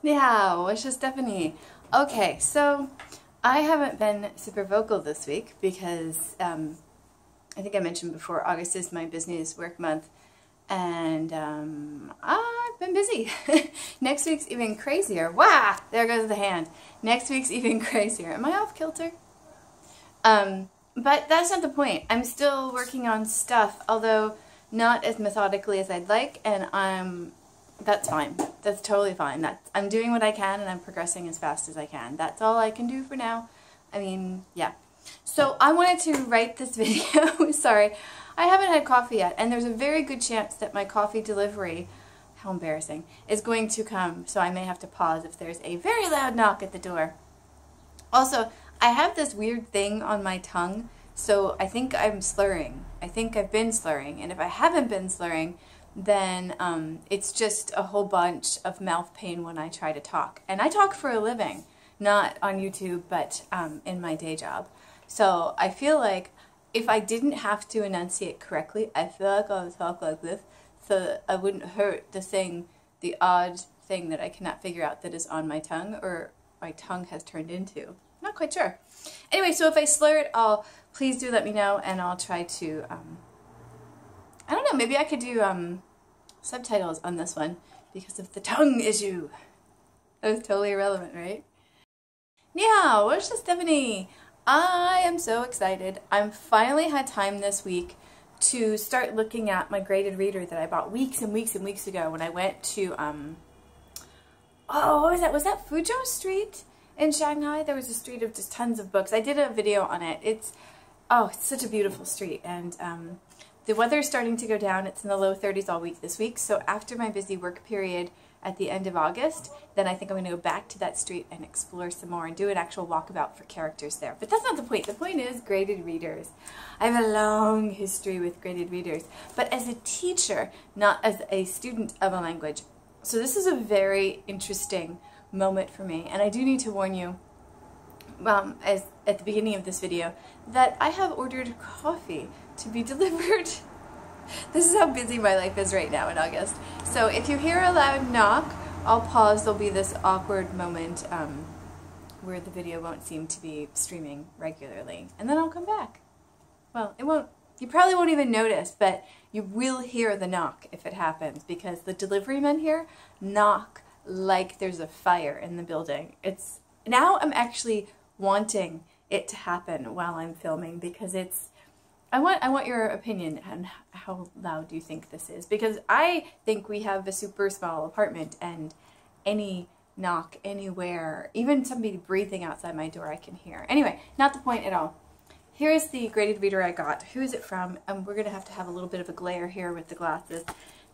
Yeah, what's just Stephanie? Okay, so I haven't been super vocal this week because I think I mentioned before, August is my business work month, and I've been busy. Next week's even crazier. Wow, there goes the hand. Next week's even crazier. Am I off kilter? But that's not the point. I'm still working on stuff, although not as methodically as I'd like, and that's fine. That's totally fine. I'm doing what I can, and I'm progressing as fast as I can. That's all I can do for now. I mean, yeah. So I wanted to write this video. Sorry, I haven't had coffee yet, and there's a very good chance that my coffee delivery, how embarrassing, is going to come, so I may have to pause if there's a very loud knock at the door. Also, I have this weird thing on my tongue, so I think I'm slurring. I think I've been slurring, and if I haven't been slurring, then it's just a whole bunch of mouth pain when I try to talk. And I talk for a living, not on YouTube, but in my day job. So I feel like if I didn't have to enunciate correctly, I feel like I would talk like this, so I wouldn't hurt the odd thing that I cannot figure out that is on my tongue, or my tongue has turned into. Not quite sure. Anyway, so if I slur at all, please do let me know, and I'll try to, I don't know, maybe I could do subtitles on this one because of the tongue issue. That was totally irrelevant, right? Yeah, where's Stephanie? I am so excited. I've finally had time this week to start looking at my graded reader that I bought weeks and weeks and weeks ago when I went to, oh, what was that? Was that Fuzhou Street in Shanghai? There was a street of just tons of books. I did a video on it. It's such a beautiful street, and the weather's starting to go down. It's in the low 30s all week this week, so after my busy work period at the end of August, then I think I'm going to go back to that street and explore some more and do an actual walkabout for characters there. But that's not the point. The point is graded readers. I have a long history with graded readers, but as a teacher, not as a student of a language. So this is a very interesting moment for me, and I do need to warn you, as at the beginning of this video, that I have ordered coffee to be delivered. This is how busy my life is right now in August. So if you hear a loud knock, I'll pause. There'll be this awkward moment where the video won't seem to be streaming regularly, and then I'll come back. Well, it won't. You probably won't even notice, but you will hear the knock if it happens, because the delivery men here knock like there's a fire in the building. Now I'm actually wanting it to happen while I'm filming, because I want your opinion on how loud do you think this is, because I think we have a super small apartment, and any knock anywhere, even somebody breathing outside my door, I can hear. Anyway, not the point at all. Here's the graded reader I got. Who is it from? We're going to have a little bit of a glare here with the glasses.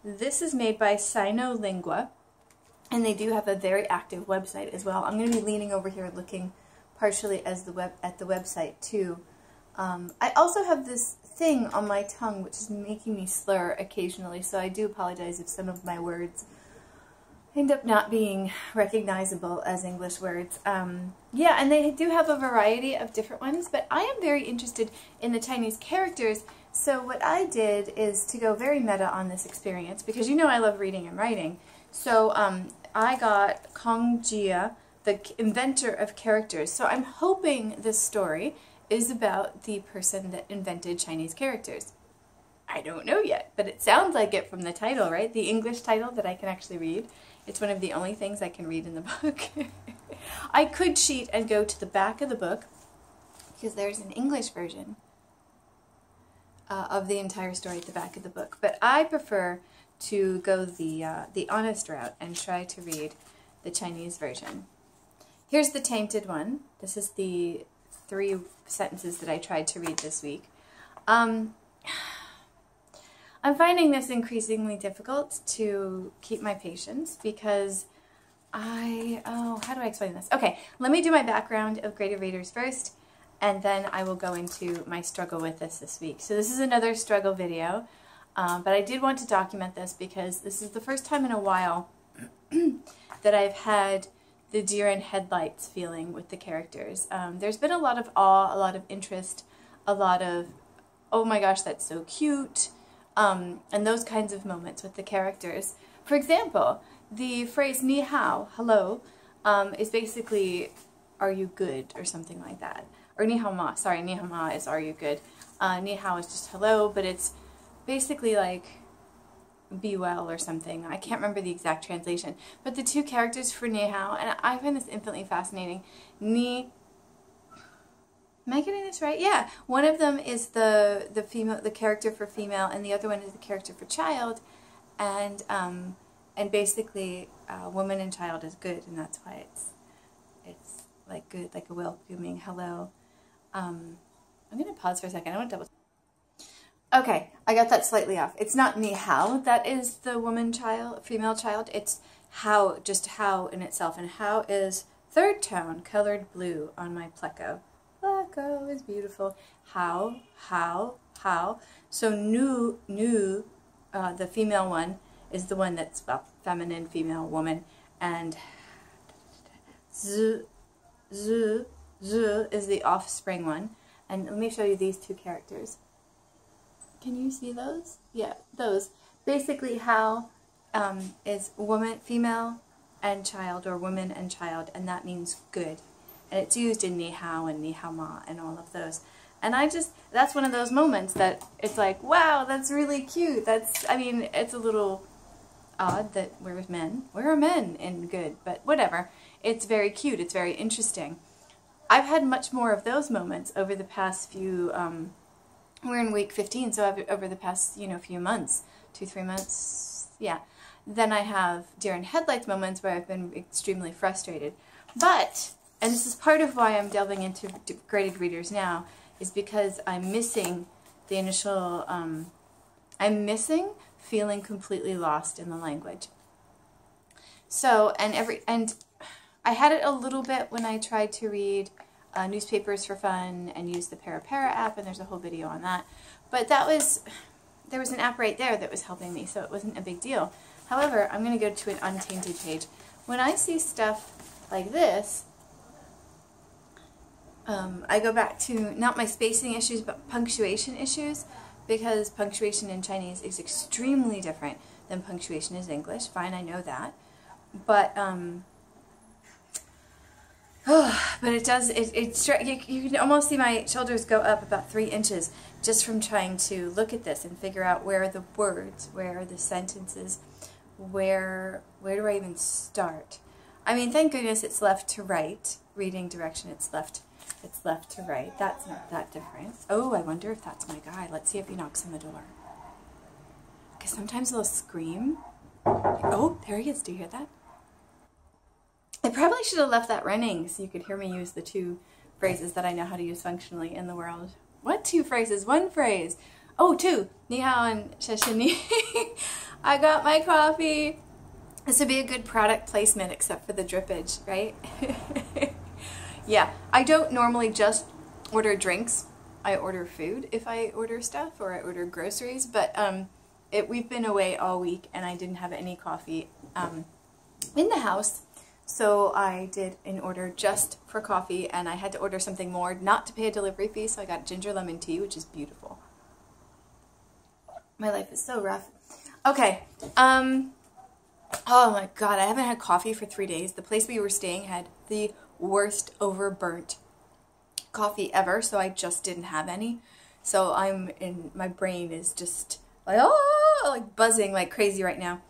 This is made by Sinolingua, and they do have a very active website as well. I'm going to be leaning over here looking partially at the website too. I also have this thing on my tongue which is making me slur occasionally, so I do apologize if some of my words end up not being recognizable as English words. Yeah, and they do have a variety of different ones, but I am very interested in the Chinese characters, so what I did is to go very meta on this experience, because you know I love reading and writing. So I got Kong Jia, the inventor of characters. So I'm hoping this story is about the person that invented Chinese characters. I don't know yet, but it sounds like it from the title, right? The English title that I can actually read. It's one of the only things I can read in the book. I could cheat and go to the back of the book, because there's an English version of the entire story at the back of the book, but I prefer to go the honest route and try to read the Chinese version. Here's the tainted one. This is the 3 sentences that I tried to read this week. I'm finding this increasingly difficult to keep my patience, because how do I explain this? Okay, let me do my background of graded readers first, and then I will go into my struggle with this week. So this is another struggle video, but I did want to document this because this is the first time in a while that I've had the deer in headlights feeling with the characters. There's been a lot of awe, a lot of interest, a lot of, oh my gosh, that's so cute, and those kinds of moments with the characters. For example, the phrase ni hao, hello, is basically, are you good, or something like that. Or ni hao ma, sorry, ni hao ma is are you good. Ni hao is just hello, but it's basically like be well or something. I can't remember the exact translation. But the two characters for ni hao, and I find this infinitely fascinating. Am I getting this right? Yeah. One of them is the female, the character for female, and the other one is the character for child. And basically, woman and child is good, and that's why it's like good, like a welcoming hello. I'm going to pause for a second. I want to double. Okay, I got that slightly off. It's not ni hao that is the woman child, female child. It's how, just how in itself. And how is third tone, colored blue on my pleco. Pleco is beautiful. How. So nu, the female one, is the one that's, well, feminine, female, woman. And z is the offspring one. And let me show you these two characters. Can you see those? Yeah, those. Basically, how is woman, female and child, or woman and child, and that means good. And it's used in ni hao and ni hao ma and all of those. And that's one of those moments that it's like, wow, that's really cute. I mean, it's a little odd that we're men. Where are men in good? But whatever. It's very cute. It's very interesting. I've had much more of those moments over the past few, we're in week 15, so over the past, few months, 2-3 months, yeah, then I have deer in headlights moments where I've been extremely frustrated. But, and this is part of why I'm delving into graded readers now, is because I'm missing the initial, I'm missing feeling completely lost in the language. So, and I had it a little bit when I tried to read newspapers for fun and use the Para app, and there's a whole video on that. But there was an app right there that was helping me, so it wasn't a big deal. However, I'm going to go to an untainted page. When I see stuff like this, I go back to not my spacing issues, but punctuation issues, because punctuation in Chinese is extremely different than punctuation in English. Fine, I know that. But, but it does, you can almost see my shoulders go up about 3 inches just from trying to look at this and figure out where are the words, where are the sentences, where do I even start? I mean, thank goodness it's left to right. Reading direction, it's left to right. That's not that different. Oh, I wonder if that's my guy. Let's see if he knocks on the door. Because sometimes they'll scream. Oh, there he is. Do you hear that? I probably should have left that running so you could hear me use the 2 phrases that I know how to use functionally in the world. What 2 phrases? 1 phrase. Oh, 2. Ni hao and shashini. I got my coffee. This would be a good product placement except for the drippage, right? Yeah, I don't normally just order drinks. I order food if I order stuff, or I order groceries, but we've been away all week and I didn't have any coffee in the house. So I did an order just for coffee, and I had to order something more not to pay a delivery fee, so I got ginger lemon tea, which is beautiful. My life is so rough. Okay, oh my god, I haven't had coffee for 3 days. The place we were staying had the worst overburnt coffee ever, so I just didn't have any. So my brain is just like, oh, like buzzing like crazy right now.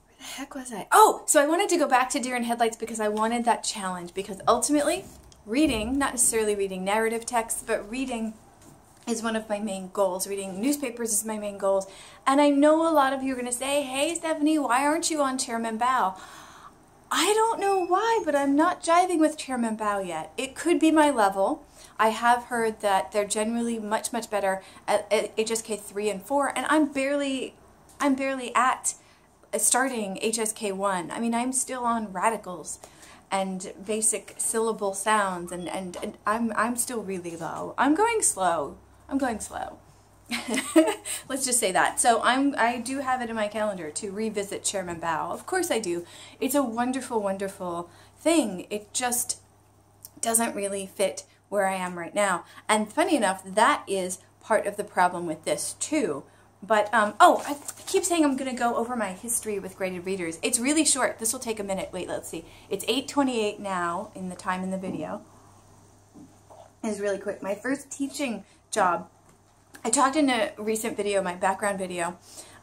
Where the heck was I? Oh, so I wanted to go back to Deer in Headlights because I wanted that challenge, because ultimately reading, not necessarily reading narrative texts, but reading is one of my main goals. Reading newspapers is my main goals. And I know a lot of you are going to say, hey Stephanie, why aren't you on Chairman Bao? I don't know why, but I'm not jiving with Chairman Bao yet. It could be my level. I have heard that they're generally much, much better at HSK 3 and 4, and I'm barely at starting HSK 1. I mean, I'm still on radicals and basic syllable sounds, and I'm still really low. I'm going slow. Let's just say that. So I do have it in my calendar to revisit Chairman Bao. Of course I do. It's a wonderful, wonderful thing. It just doesn't really fit where I am right now. And funny enough, that is part of the problem with this too. But, oh, I keep saying I'm going to go over my history with graded readers. It's really short. This will take a minute. Wait, let's see. It's 8:28 now in the time in the video. It's really quick. My first teaching job, I talked in a recent video, my background video,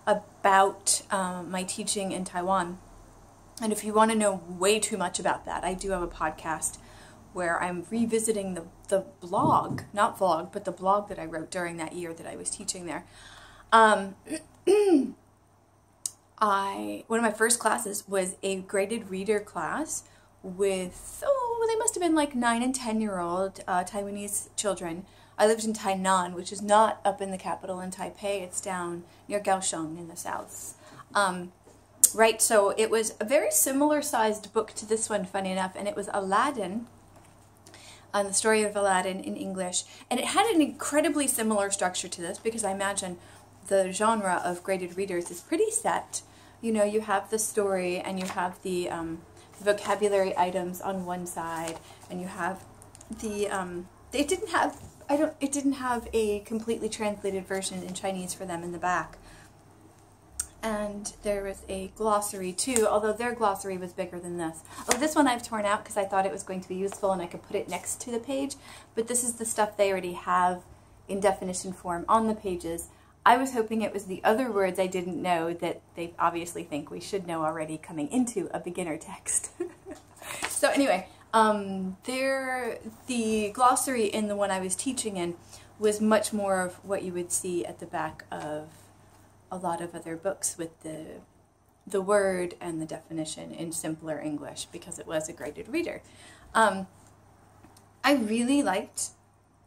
about my teaching in Taiwan. And if you want to know way too much about that, I do have a podcast where I'm revisiting the blog, not vlog, but the blog that I wrote during that year that I was teaching there. One of my first classes was a graded reader class with, they must have been like 9 and 10-year-old Taiwanese children. I lived in Tainan, which is not up in the capital in Taipei. It's down near Kaohsiung in the south. Right, so it was a very similar sized book to this one, funny enough, and it was Aladdin, the story of Aladdin in English. And it had an incredibly similar structure to this because I imagine the genre of graded readers is pretty set. You know, you have the story and you have the vocabulary items on one side, and you have the it didn't have a completely translated version in Chinese for them in the back. And there was a glossary too, although their glossary was bigger than this. Oh, this one I've torn out because I thought it was going to be useful and I could put it next to the page, but this is the stuff they already have in definition form on the pages. I was hoping it was the other words I didn't know that they obviously think we should know already coming into a beginner text. So anyway, the glossary in the one I was teaching in was much more of what you would see at the back of a lot of other books, with the word and the definition in simpler English because it was a graded reader. I really liked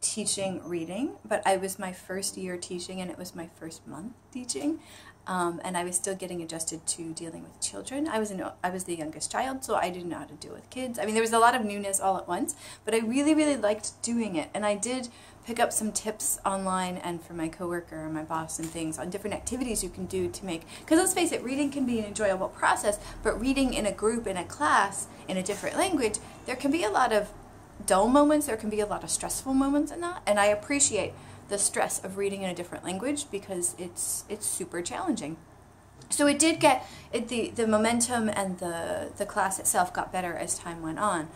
teaching reading, but I was my first year teaching and it was my first month teaching, and I was still getting adjusted to dealing with children. I was the youngest child, so I didn't know how to deal with kids. I mean, there was a lot of newness all at once, but I really, really liked doing it, and I did pick up some tips online and from my coworker and my boss and things on different activities you can do to make, because let's face it, reading can be an enjoyable process, but reading in a group, in a class, in a different language, there can be a lot of dull moments, there can be a lot of stressful moments in that, and I appreciate the stress of reading in a different language because it's super challenging. So it did get, the momentum and the class itself got better as time went on.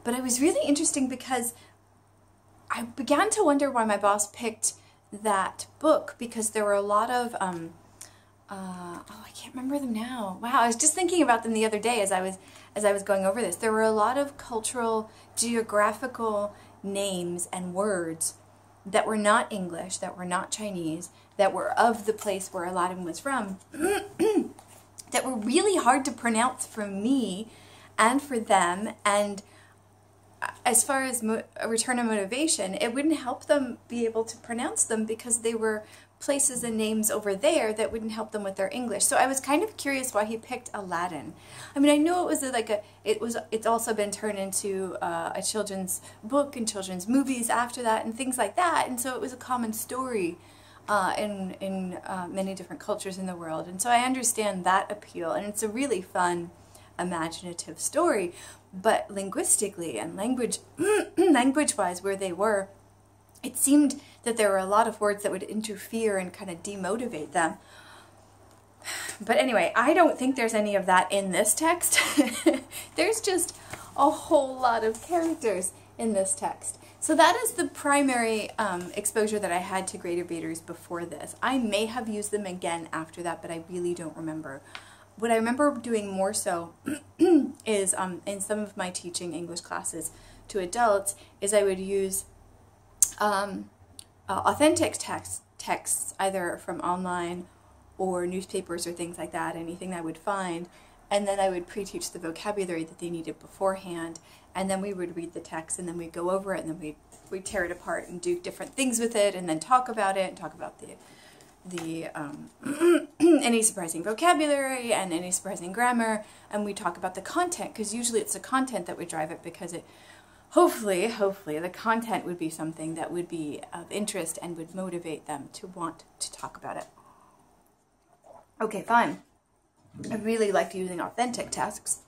But it was really interesting because I began to wonder why my boss picked that book, because there were a lot of, oh, I can't remember them now. Wow, I was just thinking about them the other day as I was going over this. There were a lot of cultural, geographical names and words that were not English, that were not Chinese, that were of the place where Aladdin was from, that were really hard to pronounce for me and for them, and as far as a return of motivation, it wouldn't help them be able to pronounce them because they were places and names over there that wouldn't help them with their English. So I was kind of curious why he picked Aladdin. I mean, I know it was it's also been turned into a children's book and children's movies after that and things like that, and so it was a common story in many different cultures in the world, and so I understand that appeal, and it's a really fun, imaginative story. But linguistically and language-wise, where they were, it seemed that there were a lot of words that would interfere and kind of demotivate them. But anyway, I don't think there's any of that in this text. There's just a whole lot of characters in this text. So that is the primary exposure that I had to graded readers before this. I may have used them again after that, but I really don't remember. What I remember doing more so is in some of my teaching English classes to adults is I would use authentic texts either from online or newspapers or things like that, anything I would find, and then I would pre-teach the vocabulary that they needed beforehand, and then we would read the text and then we'd go over it and then we'd tear it apart and do different things with it and then talk about it and talk about the any surprising vocabulary and any surprising grammar, and we talk about the content, because usually it's the content that would drive it, because it hopefully the content would be something that would be of interest and would motivate them to want to talk about it. Okay, fine. I really liked using authentic texts,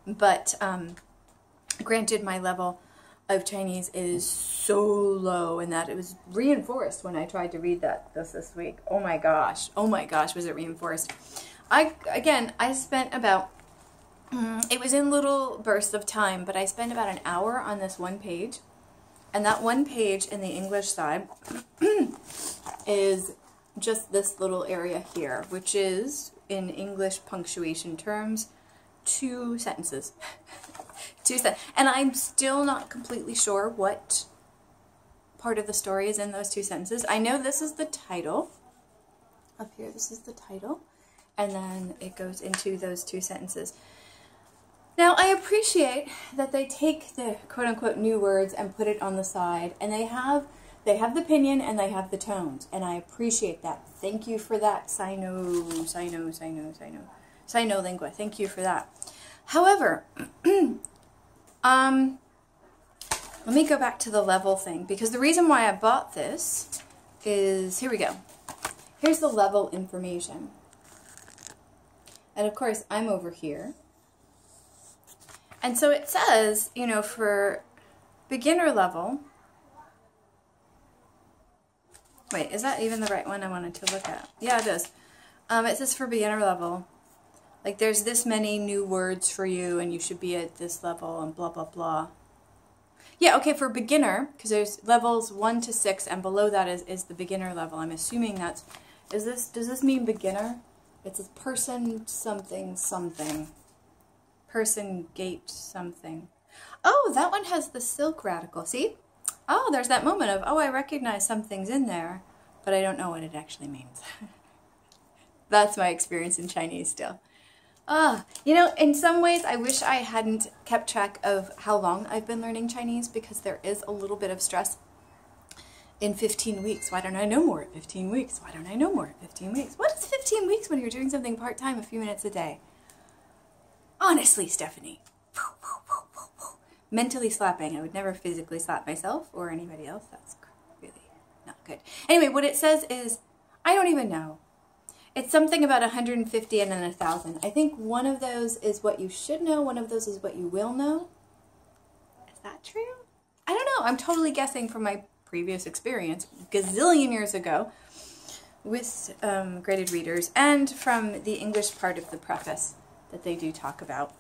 but granted my level of Chinese is so low, and that it was reinforced when I tried to read this week. Oh my gosh, was it reinforced. I spent about, it was in little bursts of time, but I spent about an hour on this one page, and that one page in the English side is just this little area here, which is, in English punctuation terms, 2 sentences. And I'm still not completely sure what part of the story is in those 2 sentences. I know this is the title. Up here, this is the title. And then it goes into those 2 sentences. Now, I appreciate that they take the quote-unquote new words and put it on the side. And they have the pinyin and they have the tones. And I appreciate that. Thank you for that, Sinolingua. Thank you for that. However, let me go back to the level thing, because the reason why I bought this is, here we go. Here's the level information. And of course, I'm over here. And so it says, you know, for beginner level, wait, is that even the right one I wanted to look at? Yeah, it is. It says for beginner level, like there's this many new words for you and you should be at this level and blah, blah, blah. Yeah, okay, for beginner, because there's levels 1 to 6 and below that is the beginner level. I'm assuming that's, does this mean beginner? It's a person something something. Person gate something. Oh, that one has the silk radical, see? Oh, there's that moment of, oh, I recognize something's in there, but I don't know what it actually means. That's my experience in Chinese still. You know, in some ways I wish I hadn't kept track of how long I've been learning Chinese, because there is a little bit of stress. In 15 weeks, why don't I know more at 15 weeks? Why don't I know more at 15 weeks? What is 15 weeks when you're doing something part-time a few minutes a day? Honestly, Stephanie. Mentally slapping. I would never physically slap myself or anybody else. That's really not good. Anyway, what it says is, I don't even know. It's something about 150 and then 1,000. I think one of those is what you should know. One of those is what you will know. Is that true? I don't know. I'm totally guessing from my previous experience, gazillion years ago, with graded readers, and from the English part of the preface that they do talk about.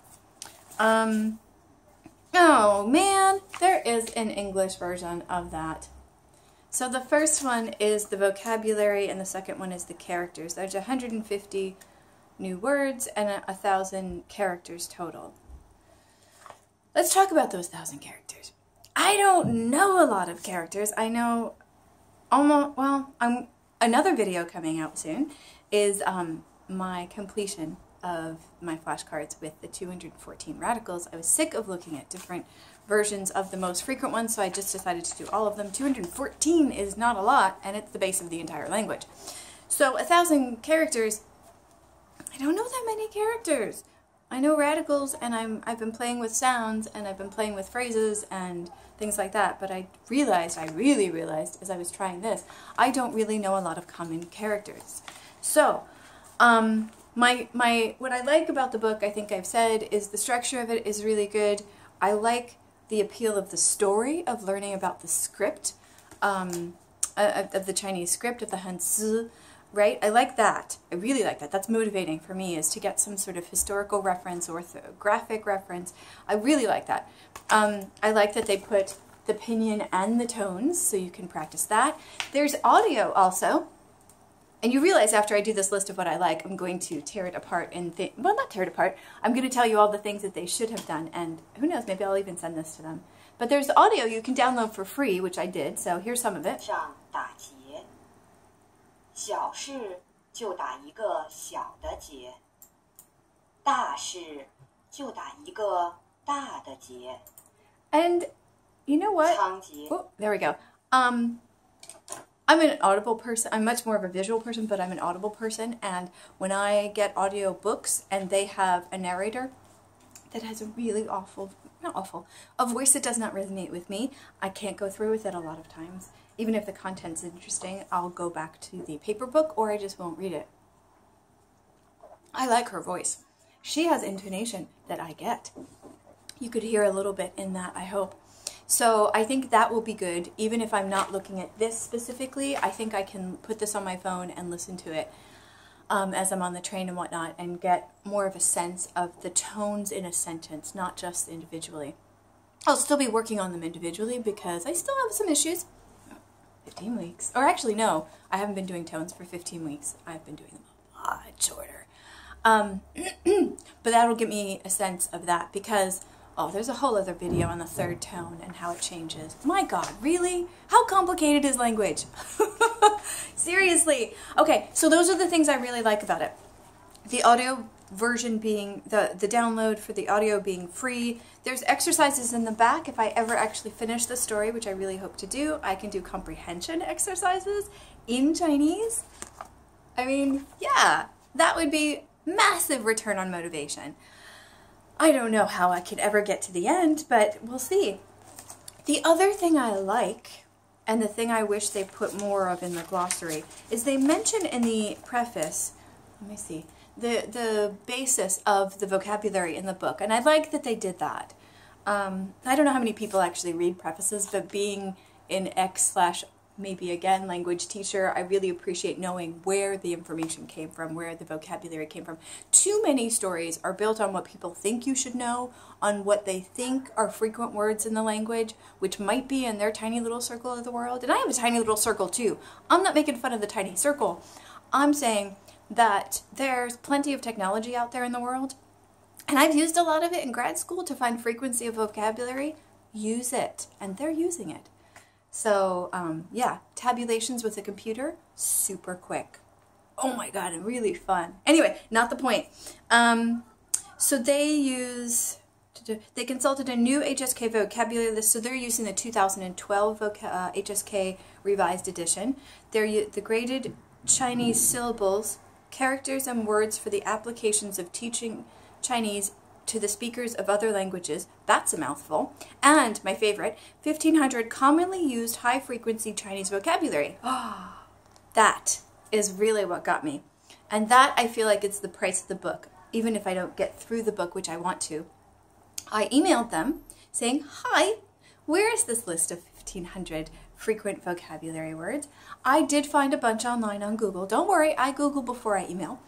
Oh man, there is an English version of that. So the first one is the vocabulary and the second one is the characters. There's 150 new words and 1,000 characters total. Let's talk about those 1,000 characters. I don't know a lot of characters. I know almost, well, another video coming out soon is my completion of my flashcards with the 214 radicals. I was sick of looking at different versions of the most frequent ones, so I just decided to do all of them. 214 is not a lot, and it's the base of the entire language. So 1,000 characters, I don't know that many characters. I know radicals, and I've been playing with sounds, and I've been playing with phrases and things like that, but I really realized as I was trying this, I don't really know a lot of common characters. So, what I like about the book, I think I've said, is the structure of it is really good. I like the appeal of the story, of learning about the script, of the Chinese script, of the Hanzi, right? I like that. I really like that. That's motivating for me, is to get some sort of historical reference or orthographic reference. I really like that. I like that they put the pinyin and the tones, so you can practice that. There's audio also. And you realize after I do this list of what I like, I'm going to tear it apart and well, not tear it apart. I'm going to tell you all the things that they should have done, and who knows, maybe I'll even send this to them. But there's audio you can download for free, which I did, so here's some of it. 小事就打一个小的结，大事就打一个大的结. And you know what? Oh, there we go. I'm an audible person. I'm much more of a visual person, but I'm an audible person. And when I get audio books and they have a narrator that has a really a voice that does not resonate with me, I can't go through with it a lot of times. Even if the content's interesting, I'll go back to the paper book or I just won't read it. I like her voice. She has intonation that I get. You could hear a little bit in that, I hope. So I think that will be good. Even if I'm not looking at this specifically, I think I can put this on my phone and listen to it as I'm on the train and whatnot, and get more of a sense of the tones in a sentence, not just individually. I'll still be working on them individually because I still have some issues. 15 weeks. Or actually, no, I haven't been doing tones for 15 weeks. I've been doing them a lot shorter. But that'll give me a sense of that because, oh, there's a whole other video on the third tone and how it changes. My God, really? How complicated is language? Seriously. Okay, so those are the things I really like about it. The audio version being, the download for the audio being free. There's exercises in the back. If I ever actually finish the story, which I really hope to do, I can do comprehension exercises in Chinese. I mean, yeah, that would be massive return on motivation. I don't know how I could ever get to the end, but we'll see. The other thing I like, and the thing I wish they put more of in the glossary, is they mention in the preface, let me see, the basis of the vocabulary in the book, and I like that they did that. I don't know how many people actually read prefaces, but being an maybe again language teacher, I really appreciate knowing where the information came from, where the vocabulary came from. Too many stories are built on what people think you should know, on what they think are frequent words in the language, which might be in their tiny little circle of the world. And I have a tiny little circle too. I'm not making fun of the tiny circle. I'm saying that there's plenty of technology out there in the world, and I've used a lot of it in grad school to find frequency of vocabulary. Use it, and they're using it. So yeah, tabulations with a computer, super quick. Oh my God, and really fun. Anyway, not the point. So they consulted a new HSK vocabulary list, so they're using the 2012 HSK revised edition. They're the graded Chinese syllables, characters and words for the applications of teaching Chinese to the speakers of other languages. That's a mouthful. And my favorite, 1,500 commonly used high-frequency Chinese vocabulary. That is really what got me. And that, I feel like it's the price of the book, even if I don't get through the book, which I want to. I emailed them saying, hi, where is this list of 1,500 frequent vocabulary words? I did find a bunch online on Google. Don't worry, I Google before I email.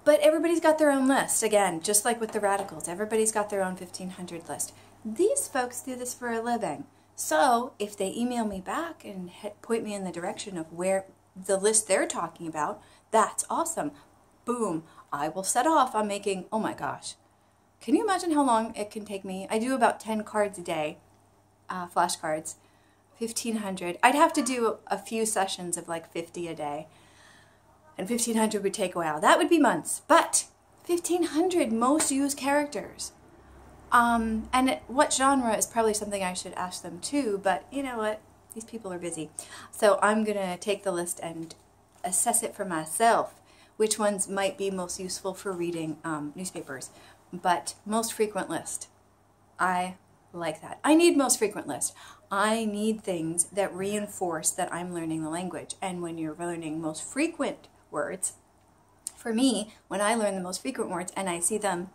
But everybody's got their own list. Again, just like with the radicals, everybody's got their own 1,500 list. These folks do this for a living. So if they email me back and point me in the direction of where the list they're talking about, that's awesome. Boom, I will set off on making, oh my gosh. Can you imagine how long it can take me? I do about 10 cards a day, flashcards, 1,500. I'd have to do a few sessions of like 50 a day. And 1,500 would take a while. That would be months. But 1,500 most used characters. And what genre is probably something I should ask them too, but you know what? These people are busy. So I'm going to take the list and assess it for myself, which ones might be most useful for reading newspapers. But most frequent list. I like that. I need most frequent list. I need things that reinforce that I'm learning the language. And when you're learning most frequent words, for me, when I learn the most frequent words and I see them,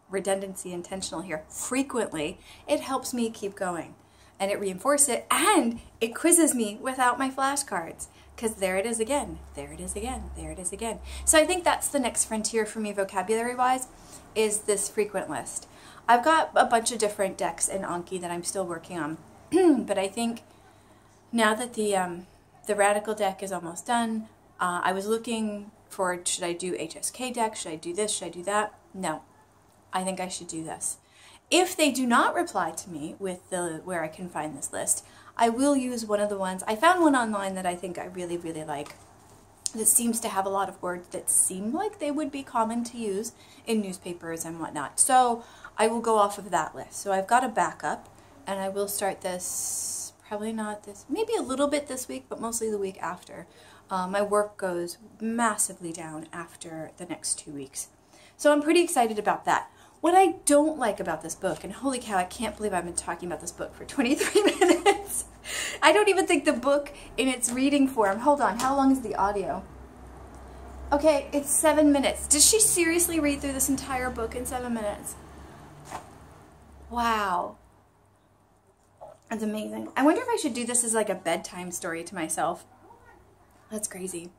redundancy, intentional here, frequently, it helps me keep going. And it reinforces it, and it quizzes me without my flashcards. Because there it is again, there it is again, there it is again. So I think that's the next frontier for me vocabulary-wise, is this frequent list. I've got a bunch of different decks in Anki that I'm still working on. But I think now that the Radical deck is almost done, I was looking for, should I do HSK deck? Should I do this? Should I do that? No. I think I should do this. If they do not reply to me with where I can find this list, I will use one of the ones. I found one online that I think I really, really like. That seems to have a lot of words that seem like they would be common to use in newspapers and whatnot. So I will go off of that list. So I've got a backup, and I will start this, probably not this, maybe a little bit this week, but mostly the week after. My work goes massively down after the next 2 weeks. So I'm pretty excited about that. What I don't like about this book, and holy cow, I can't believe I've been talking about this book for 23 minutes. I don't even think the book in its reading form, hold on, how long is the audio? Okay, it's 7 minutes. Did she seriously read through this entire book in 7 minutes? Wow. It's amazing. I wonder if I should do this as like a bedtime story to myself. That's crazy.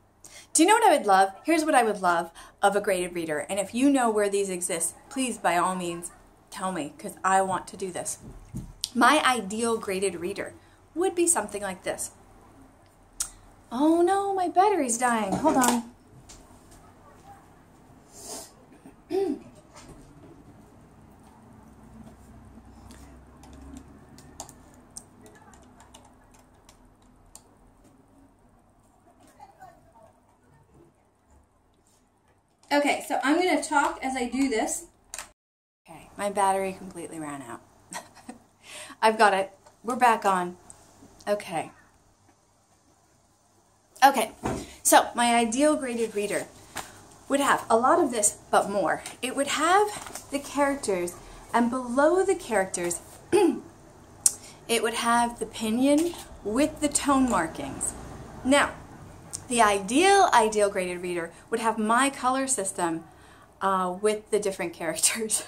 Do you know what I would love? Here's what I would love of a graded reader. And if you know where these exist, please by all means tell me, because I want to do this. My ideal graded reader would be something like this. Oh no, my battery's dying. Hold on. Okay, so I'm going to talk as I do this. Okay, my battery completely ran out. I've got it. We're back on. Okay. Okay, so my ideal graded reader would have a lot of this, but more. It would have the characters, and below the characters, it would have the pinyin with the tone markings. Now, the ideal graded reader would have my color system with the different characters.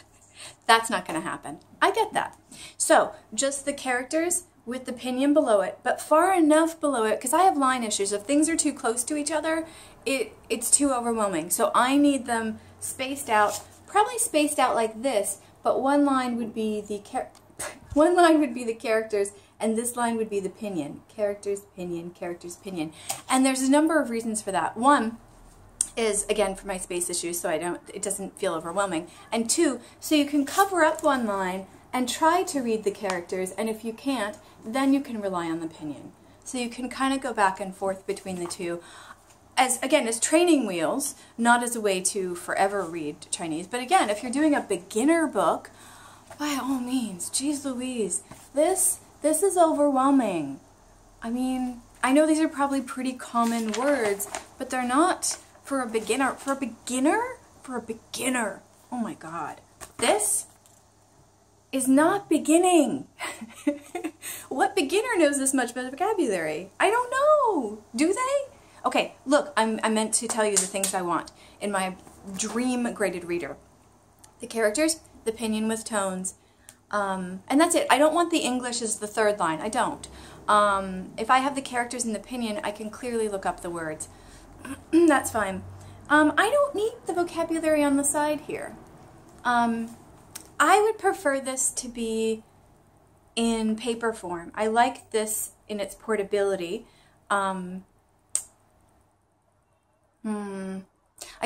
That's not going to happen. I get that. So, just the characters with the pinyin below it, but far enough below it, because I have line issues. If things are too close to each other, it's too overwhelming. So I need them spaced out, probably spaced out like this, but one line would be the characters, and this line would be the pinyin. Characters, pinyin, characters, pinyin. And there's a number of reasons for that. One is, again, for my space issues, so it doesn't feel overwhelming. And two, so you can cover up one line and try to read the characters, and if you can't, then you can rely on the pinyin. So you can kind of go back and forth between the two. As training wheels, not as a way to forever read Chinese. But again, if you're doing a beginner book, by all means, geez Louise, this is overwhelming. I mean, I know these are probably pretty common words, but they're not for a beginner. For a beginner, oh my God. This is not beginning. What beginner knows this much vocabulary? I don't know. Do they? Okay, look, I meant to tell you the things I want in my dream graded reader. The characters, the pinyin with tones, and that's it. I don't want the English as the third line. I don't. If I have the characters in the pinyin, I can clearly look up the words. That's fine. I don't need the vocabulary on the side here. I would prefer this to be in paper form. I like this in its portability. I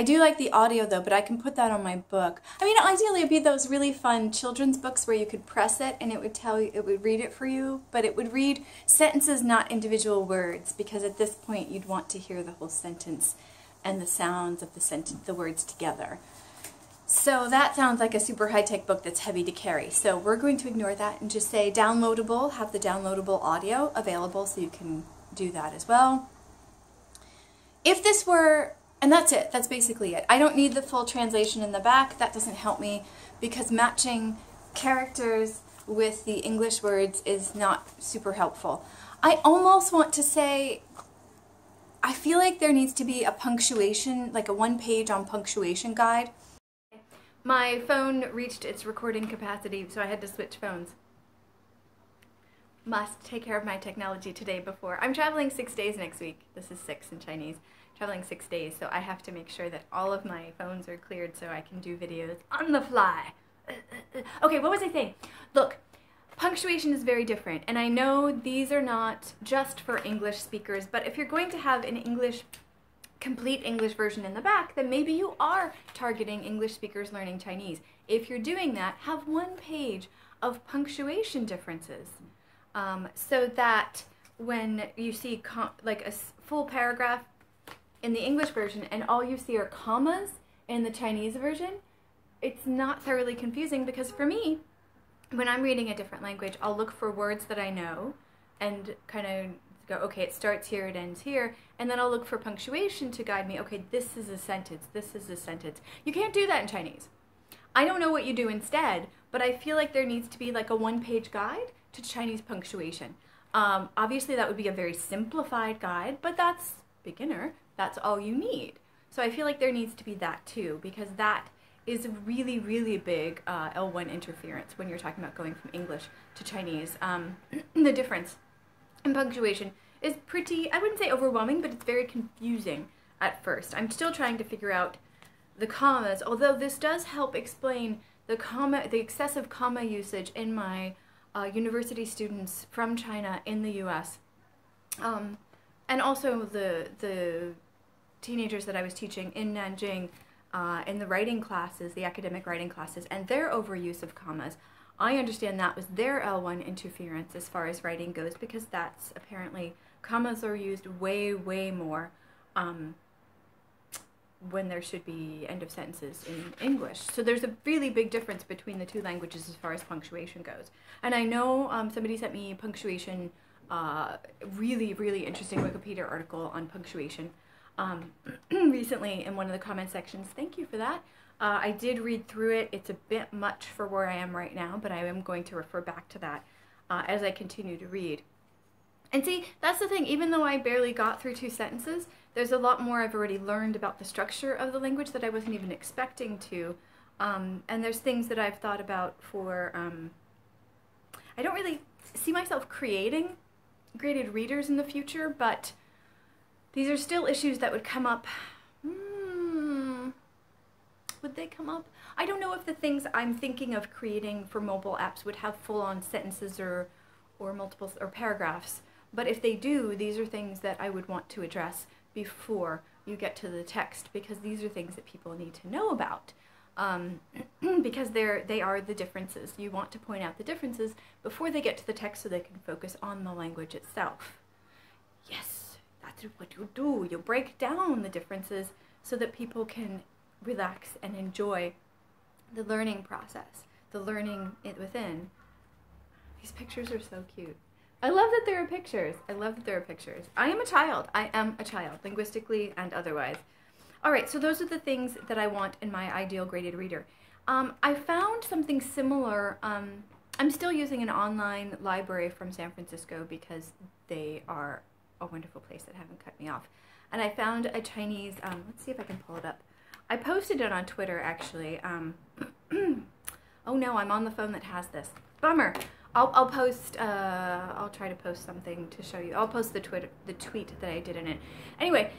do like the audio though, but I can put that on my book. I mean, ideally it'd be those really fun children's books where you could press it and it would tell you, it would read it for you, but it would read sentences, not individual words, because at this point you'd want to hear the whole sentence and the sounds of the sentence, the words together. So that sounds like a super high-tech book that's heavy to carry. So we're going to ignore that and just say downloadable, have the downloadable audio available so you can do that as well. If this were, and that's it, that's basically it. I don't need the full translation in the back. That doesn't help me because matching characters with the English words is not super helpful. I almost want to say, I feel like there needs to be a punctuation, like a one-page on punctuation guide. My phone reached its recording capacity, so I had to switch phones. Must take care of my technology today before. I'm traveling 6 days next week. This is 6 in Chinese. Traveling 6 days, so I have to make sure that all of my phones are cleared so I can do videos on the fly. Okay, what was I saying? Look, punctuation is very different, and I know these are not just for English speakers, but if you're going to have an complete English version in the back, then maybe you are targeting English speakers learning Chinese. If you're doing that, have one page of punctuation differences so that when you see like a full paragraph in the English version and all you see are commas in the Chinese version, it's not thoroughly confusing, because for me, when I'm reading a different language, I'll look for words that I know and kind of go, okay, it starts here, it ends here, and then I'll look for punctuation to guide me, okay, this is a sentence, this is a sentence. You can't do that in Chinese. I don't know what you do instead, but I feel like there needs to be like a one-page guide to Chinese punctuation. Obviously that would be a very simplified guide, but that's beginner, that's all you need. So I feel like there needs to be that too, because that is a really, really big L1 interference when you're talking about going from English to Chinese. The difference in punctuation is pretty, I wouldn't say overwhelming, but it's very confusing at first. I'm still trying to figure out the commas, although this does help explain the excessive comma usage in my university students from China in the US. And also the teenagers that I was teaching in Nanjing in the writing classes, the academic writing classes, and their overuse of commas. I understand that was their L1 interference as far as writing goes, because that's apparently, commas are used way, way more when there should be end of sentences in English. So there's a really big difference between the two languages as far as punctuation goes. And I know somebody sent me punctuation, really, really interesting Wikipedia article on punctuation recently in one of the comment sections. Thank you for that. I did read through it. It's a bit much for where I am right now, but I am going to refer back to that as I continue to read. And see, that's the thing, even though I barely got through 2 sentences, there's a lot more I've already learned about the structure of the language that I wasn't even expecting to. And there's things that I've thought about for, I don't really see myself creating graded readers in the future, but these are still issues that would come up. Would they come up? I don't know if the things I'm thinking of creating for mobile apps would have full-on sentences or multiple or paragraphs. But if they do, these are things that I would want to address before you get to the text, because these are things that people need to know about. Because they are the differences. You want to point out the differences before they get to the text so they can focus on the language itself. Yes, that's what you do. You break down the differences so that people can relax and enjoy the learning process, the learning within. These pictures are so cute. I love that there are pictures. I love that there are pictures. I am a child. I am a child, linguistically and otherwise. All right, so those are the things that I want in my ideal graded reader. I found something similar. I'm still using an online library from San Francisco because they are a wonderful place that haven't cut me off. And I found a Chinese, let's see if I can pull it up. I posted it on Twitter, actually. Oh no, I'm on the phone that has this. Bummer. I'll post, I'll try to post something to show you. I'll post the tweet that I did in it. Anyway,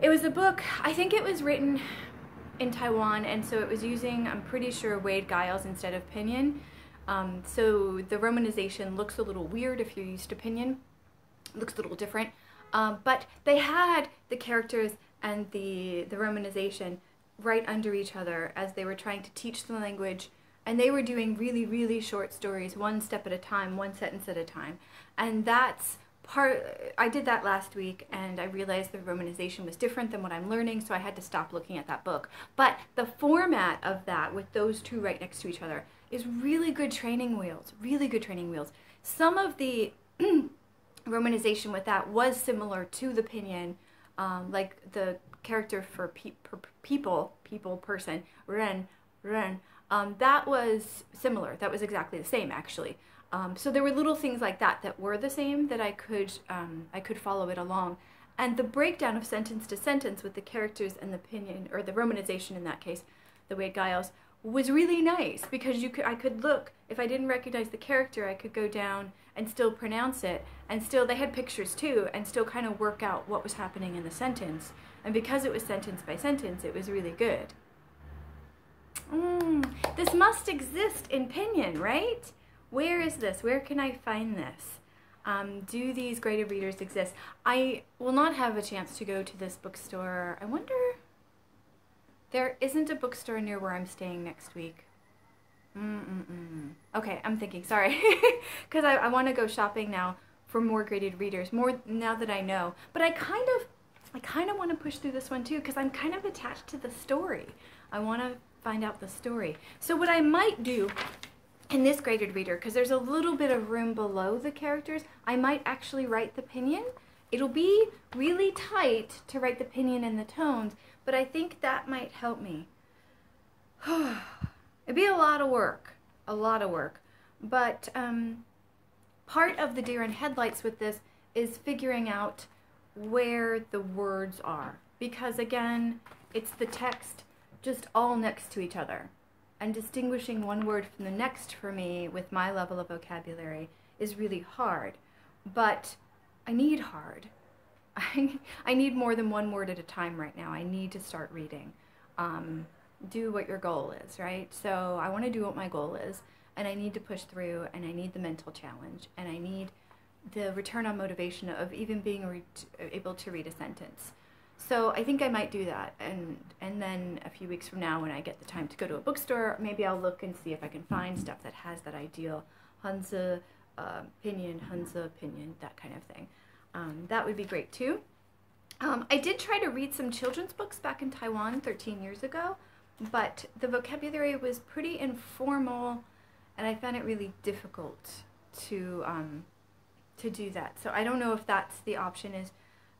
it was a book, I think it was written in Taiwan, and so it was using, I'm pretty sure, Wade Giles instead of Pinyin. So the romanization looks a little weird if you're used to Pinyin. It looks a little different. But they had the characters and the romanization right under each other as they were trying to teach the language. And they were doing really, really short stories, one step at a time, one sentence at a time. And that's part, I did that last week, and I realized the romanization was different than what I'm learning, so I had to stop looking at that book. But the format of that, with those two right next to each other, is really good training wheels, really good training wheels. Some of the romanization with that was similar to the Pinyin, like the character for person, Ren, that was similar. That was exactly the same, actually. So there were little things like that that were the same that I could follow it along. And the breakdown of sentence to sentence with the characters and the Pinyin, or the romanization in that case, the Wade Giles, was really nice, because I could look, if I didn't recognize the character, I could go down and still pronounce it, and still, they had pictures too, and still kind of work out what was happening in the sentence. And because it was sentence by sentence, it was really good. This must exist in Pinyin, right? Where is this? Where can I find this? Do these graded readers exist? I will not have a chance to go to this bookstore. I wonder... There isn't a bookstore near where I'm staying next week. Okay, I'm thinking, sorry. Because I want to go shopping now for more graded readers, more now that I know. But I kind of want to push through this one too, because I'm kind of attached to the story. I want to find out the story. So what I might do in this graded reader, because there's a little bit of room below the characters, I might actually write the Pinyin. It'll be really tight to write the Pinyin and the tones, but I think that might help me. It'd be a lot of work, but part of the deer in headlights with this is figuring out where the words are, because again, it's the text just all next to each other. And distinguishing one word from the next for me with my level of vocabulary is really hard. But I need hard. I need more than one word at a time right now. I need to start reading. Do what your goal is, right? So I want to do what my goal is, and I need to push through, and I need the mental challenge, and I need the return on motivation of even being able to read a sentence. So I think I might do that, and then a few weeks from now, when I get the time to go to a bookstore, maybe I'll look and see if I can find stuff that has that ideal Hanzi opinion, that kind of thing. That would be great too. I did try to read some children's books back in Taiwan 13 years ago, but the vocabulary was pretty informal, and I found it really difficult to do that. So I don't know if that's the option,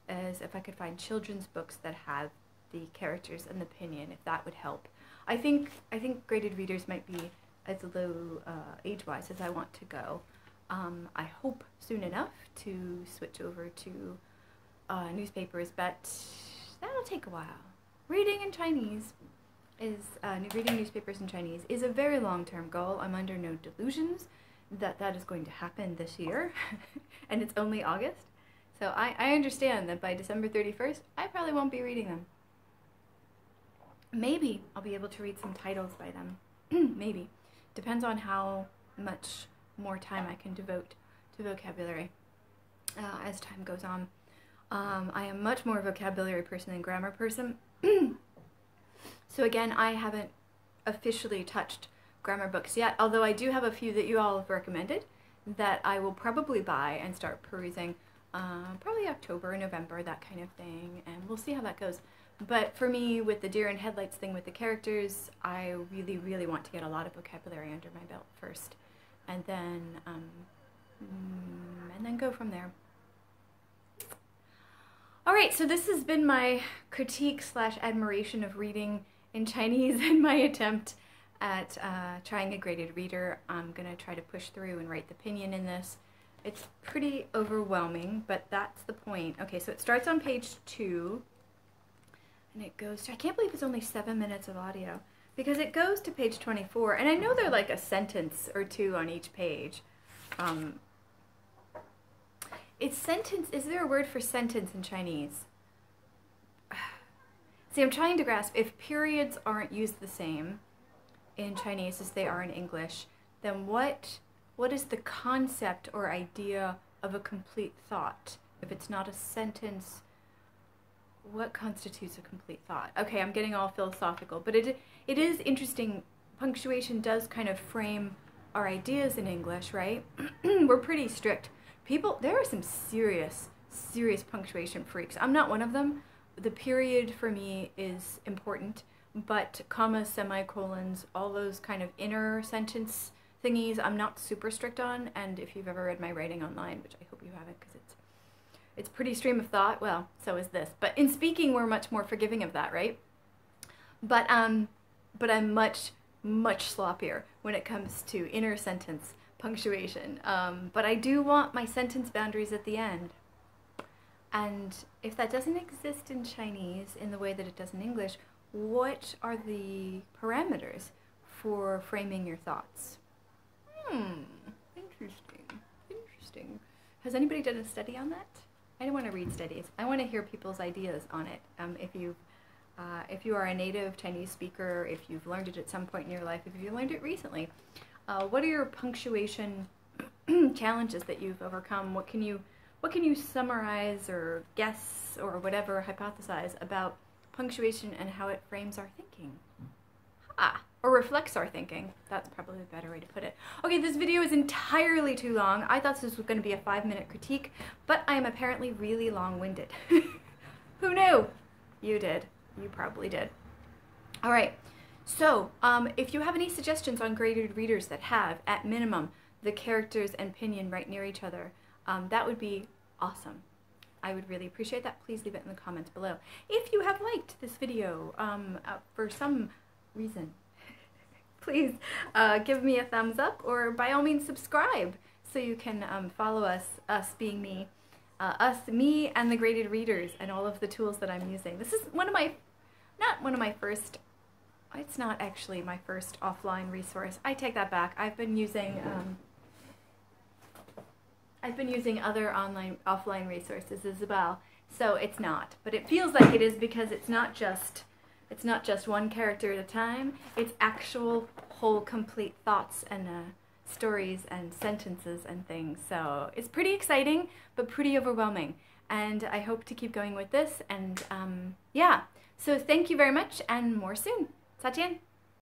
as if I could find children's books that have the characters and the opinion, if that would help. I think graded readers might be as low age-wise as I want to go. I hope soon enough to switch over to newspapers, but that'll take a while. Reading newspapers in Chinese is a very long-term goal. I'm under no delusions that that is going to happen this year, and it's only August. So I understand that by December 31st, I probably won't be reading them. Maybe I'll be able to read some titles by them. Maybe. Depends on how much more time I can devote to vocabulary as time goes on. I am much more a vocabulary person than grammar person. So again, I haven't officially touched grammar books yet, although I do have a few that you all have recommended that I will probably buy and start perusing probably October or November, that kind of thing, and we'll see how that goes. But for me, with the deer and headlights thing with the characters, I really, really want to get a lot of vocabulary under my belt first, and then go from there. Alright, so this has been my critique / admiration of reading in Chinese and my attempt at trying a graded reader. I'm going to try to push through and write the opinion in this. It's pretty overwhelming, but that's the point. Okay, so it starts on page 2, and it goes to, I can't believe it's only 7 minutes of audio, because it goes to page 24, and I know they're like a sentence or two on each page. It's sentence, is there a word for sentence in Chinese? See, I'm trying to grasp, if periods aren't used the same in Chinese as they are in English, then what is the concept or idea of a complete thought? If it's not a sentence, what constitutes a complete thought? Okay, I'm getting all philosophical, but it is interesting. Punctuation does kind of frame our ideas in English, right? We're pretty strict. There are some serious punctuation freaks. I'm not one of them. The period for me is important, but commas, semicolons, all those kind of inner sentence thingies, I'm not super strict on. And if you've ever read my writing online, which I hope you haven't, because it's pretty stream of thought, well, so is this. But in speaking, we're much more forgiving of that, right? But I'm much sloppier when it comes to inner sentence punctuation. But I do want my sentence boundaries at the end. And if that doesn't exist in Chinese in the way that it does in English, what are the parameters for framing your thoughts? Interesting. Has anybody done a study on that? I don't want to read studies. I want to hear people's ideas on it. If you are a native Chinese speaker, if you've learned it at some point in your life, if you learned it recently, what are your punctuation challenges that you've overcome? What can you summarize or guess or whatever, hypothesize about punctuation and how it frames our thinking? Or reflects our thinking. That's probably a better way to put it. Okay, this video is entirely too long. I thought this was going to be a 5-minute critique, but I am apparently really long-winded. Who knew? You did. You probably did. All right. So, if you have any suggestions on graded readers that have, at minimum, the characters and opinion right near each other, that would be awesome. I would really appreciate that. Please leave it in the comments below. If you have liked this video for some reason, please give me a thumbs up, or by all means subscribe so you can follow us being me, me and the graded readers and all of the tools that I'm using. This is not one of my first It's not actually my first offline resource. I take that back. I've been using other offline resources as well. So it's not, but it feels like it is because it's not just one character at a time. It's actual whole complete thoughts and stories and sentences and things. So it's pretty exciting, but pretty overwhelming. And I hope to keep going with this. And yeah, so thank you very much, and more soon. 再见。